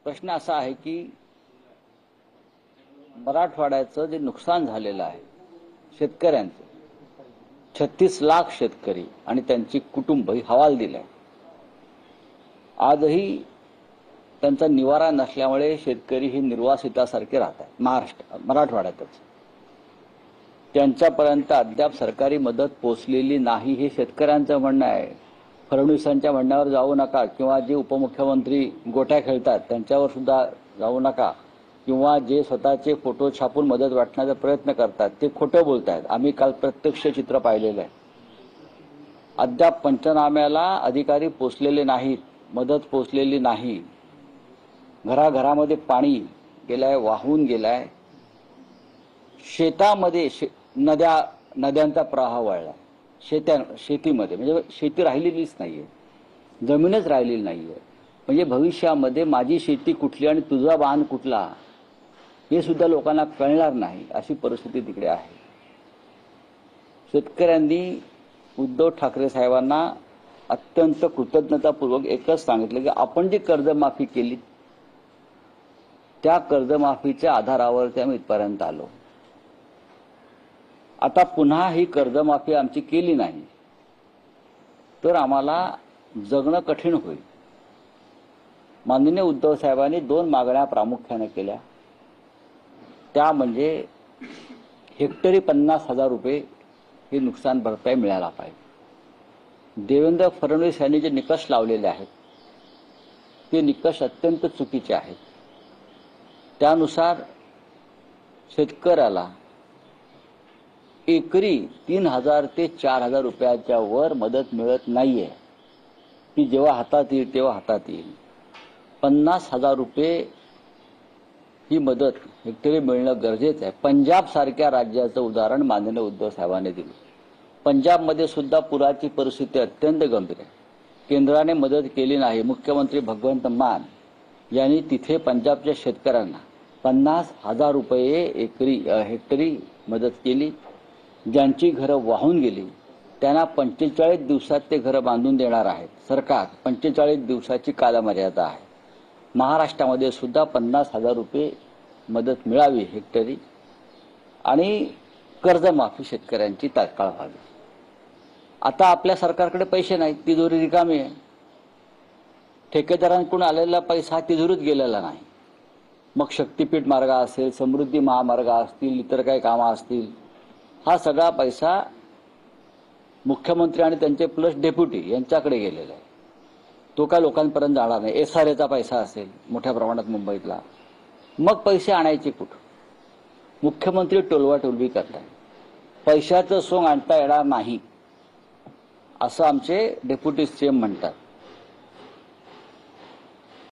प्रश्न असा आहे की मराठवाड्याचं जे नुकसान झालेलं आहे शेतकऱ्यांचं, 36 लाख शेतकरी आणि त्यांची कुटुंब ही हवाल दिले. आजही त्यांचा निवारा नसल्यामुळे शेतकरी ही निर्वासितासारखे राहतात मराठवाड्यातच. त्यांच्यापर्यंत अद्याप सरकारी मदत पोहोचलेली नाही हे शेतकऱ्यांचं म्हणणं आहे. फडणवीसांच्या म्हणण्यावर जाऊ नका किंवा जे उपमुख्यमंत्री गोट्या खेळतात त्यांच्यावर सुद्धा जाऊ नका किंवा जे स्वतःचे फोटो छापून मदत वाटण्याचा प्रयत्न करतात ते खोटं बोलतायत. आम्ही काल प्रत्यक्ष चित्र पाहिलेलं आहे. अद्याप पंचनाम्याला अधिकारी पोचलेले नाहीत, मदत पोचलेली नाही. घराघरामध्ये पाणी गेलाय, वाहून गेलाय. शेतामध्ये नद्यांचा प्रवाह वळलाय. शेतीमध्ये म्हणजे शेती राहिलेलीच नाहीये, जमीनच राहिलेली नाहीये. म्हणजे भविष्यामध्ये माझी शेती कुठली आणि तुझा बांध कुठला हे सुद्धा लोकांना कळणार नाही, अशी परिस्थिती तिकडे आहे. शेतकऱ्यांनी उद्धव ठाकरे साहेबांना अत्यंत कृतज्ञतापूर्वक एकच सांगितलं की आपण जी कर्जमाफी केली त्या कर्जमाफीच्या आधारावरती आम्ही इथपर्यंत आलो. आता पुन्हा ही कर्जमाफी आमची केली नाही तर आम्हाला जगणं कठीण होईल. माननीय उद्धव साहेबांनी 2 मागण्या प्रामुख्याने केल्या. त्या म्हणजे हेक्टरी 50,000 रुपये हे नुकसान भरपाई मिळायला पाहिजे. देवेंद्र फडणवीस यांनी जे निकष लावलेले आहेत ते निकष अत्यंत चुकीचे आहेत. त्यानुसार शेतकऱ्याला एकरी 3,000 ते 4,000 रुपयाच्या वर मदत मिळत नाहीये. ती जेव्हा हातात येईल तेव्हा हातात येईल. 50,000 रुपये ही मदत हेक्टरी मिळणं गरजेचं आहे. पंजाब सारख्या राज्याचं उदाहरण माननीय उद्धव साहेबांनी दिलं. पंजाबमध्ये सुद्धा पुराची परिस्थिती अत्यंत गंभीर आहे. केंद्राने मदत केली नाही. मुख्यमंत्री भगवंत मान यांनी तिथे पंजाबच्या शेतकऱ्यांना 50,000 रुपये हेक्टरी मदत केली. ज्यांची घरं वाहून गेली त्यांना 45 दिवसात ते घरं बांधून देणार आहेत सरकार. 45 दिवसाची कालमर्यादा आहे. महाराष्ट्रामध्ये सुद्धा 50,000 रुपये मदत मिळावी हेक्टरी आणि कर्जमाफी शेतकऱ्यांची तात्काळ व्हावी. आता आपल्या सरकारकडे पैसे नाहीत, तिजोरी रिकामी आहे. ठेकेदारांकडून आलेला पैसा तिजोरीत गेलेला नाही. मग शक्तीपीठ मार्ग असेल, समृद्धी महामार्ग असतील, इतर काही कामं असतील, हा सगळा पैसा मुख्यमंत्री आणि त्यांचे प्लस डेप्युटी यांच्याकडे गेलेला आहे. तो काय लोकांपर्यंत जाणार नाही. SRAचा पैसा असेल मोठ्या प्रमाणात मुंबईतला, मग पैसे आणायचे कुठं? मुख्यमंत्री टोलवाटोलवी करतात. पैशाचं सोंग आणता येणार नाही असं आमचे डेप्युटी CM म्हणतात.